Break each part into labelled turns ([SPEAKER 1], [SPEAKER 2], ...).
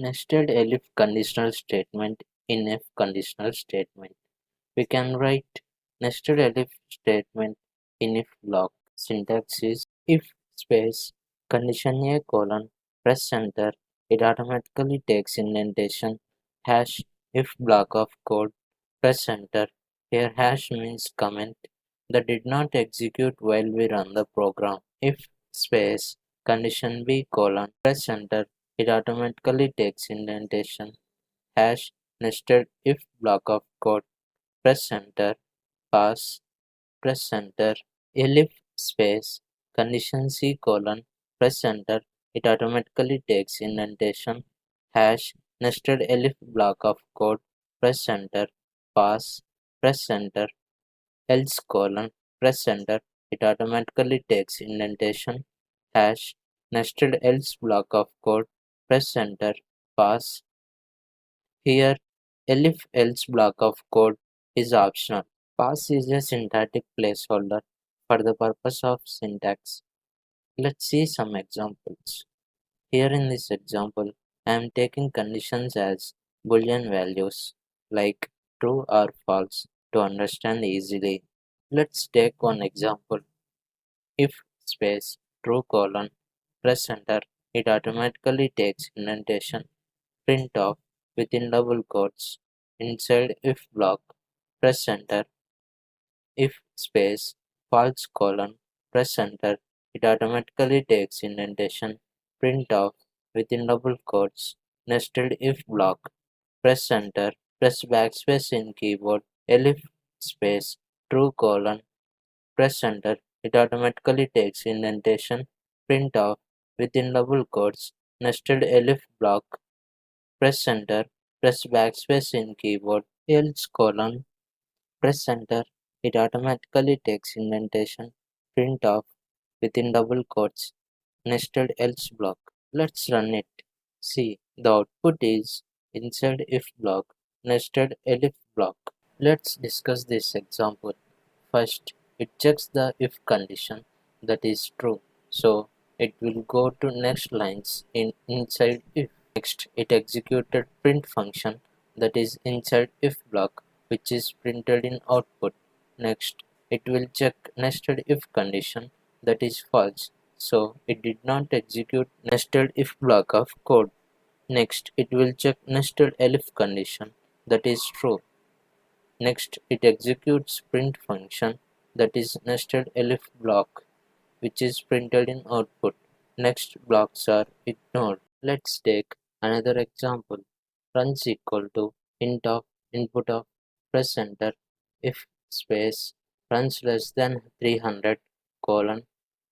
[SPEAKER 1] Nested elif conditional statement in if conditional statement. We can write nested elif statement in if block. Syntax is if space condition a colon press enter. It automatically takes indentation hash if block of code press enter. Here hash means comment that did not execute while we run the program. If space condition b colon press enter. It automatically takes indentation hash nested if block of code press enter pass press enter elif space condition c colon press enter. It automatically takes indentation hash nested elif block of code press enter pass press enter else colon press enter. It automatically takes indentation hash nested else block of code press enter pass. Here elif else block of code is optional. Pass is a syntactic placeholder for the purpose of syntax. Let's see some examples. Here in this example, I am taking conditions as Boolean values like true or false to understand easily. Let's take one example. If space true colon press enter, it automatically takes indentation print of within double quotes inside if block press enter. If space false colon press enter, it automatically takes indentation print of within double quotes nested if block press enter. Press backspace in keyboard elif space true colon press enter. It automatically takes indentation print of within double quotes nested elif block press enter. Press backspace in keyboard else colon press enter. It automatically takes indentation print of within double quotes nested else block. Let's run it. See, the output is inside if block nested elif block. Let's discuss this example. First, it checks the if condition that is true. So it will go to next lines in inside if. Next, it executed print function that is inside if block which is printed in output. Next, it will check nested if condition that is false. So it did not execute nested if block of code. Next, it will check nested elif condition that is true. Next, it executes print function that is nested elif block which is printed in output. Next blocks are ignored. Let's take another example. Runs equal to int of input of press enter if space runs less than 300 colon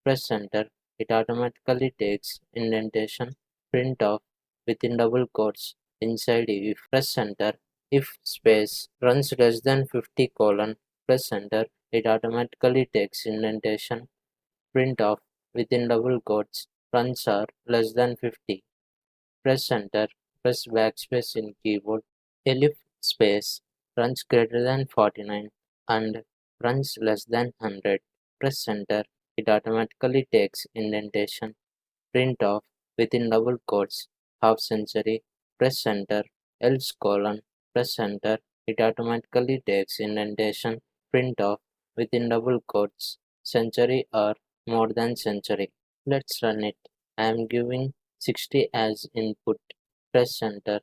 [SPEAKER 1] press enter. It automatically takes indentation print of within double quotes inside if press enter. If space runs less than 50 colon press enter. It automatically takes indentation print of within double quotes runs are less than 50. Press enter. Press backspace in keyboard. Elif space runs greater than 49 and runs less than 100. Press enter. It automatically takes indentation print of within double quotes half century. Press enter. Else colon press enter. It automatically takes indentation print of within double quotes century or more than century. Let's run it. I am giving 60 as input. Press enter.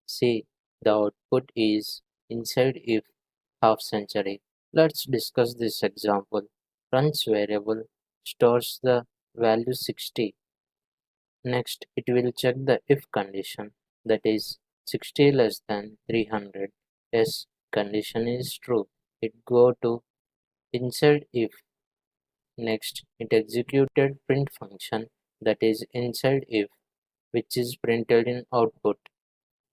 [SPEAKER 1] See, the output is inside if half century. Let's discuss this example. Runs variable stores the value 60. Next, it will check the if condition that is 60 less than 300. Yes, condition is true. It go to inside if. Next, it executed print function that is inside if which is printed in output.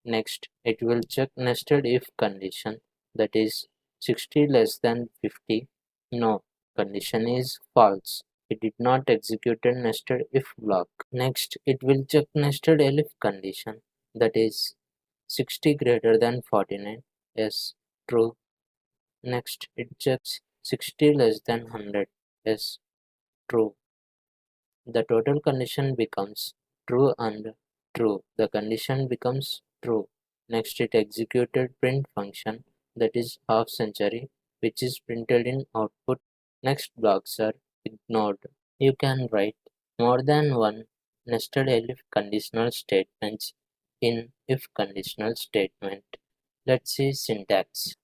[SPEAKER 1] Next, it will check nested if condition that is 60 less than 50. No, condition is false. It did not execute a nested if block. Next, it will check nested elif condition that is 60 greater than 49. Yes, true. Next, it checks 60 less than 100. Yes, true. The total condition becomes true and true. The condition becomes true. Next it executed print function that is half century which is printed in output. Next blocks are ignored. You can write more than one nested elif conditional statements in if conditional statement. Let's see syntax.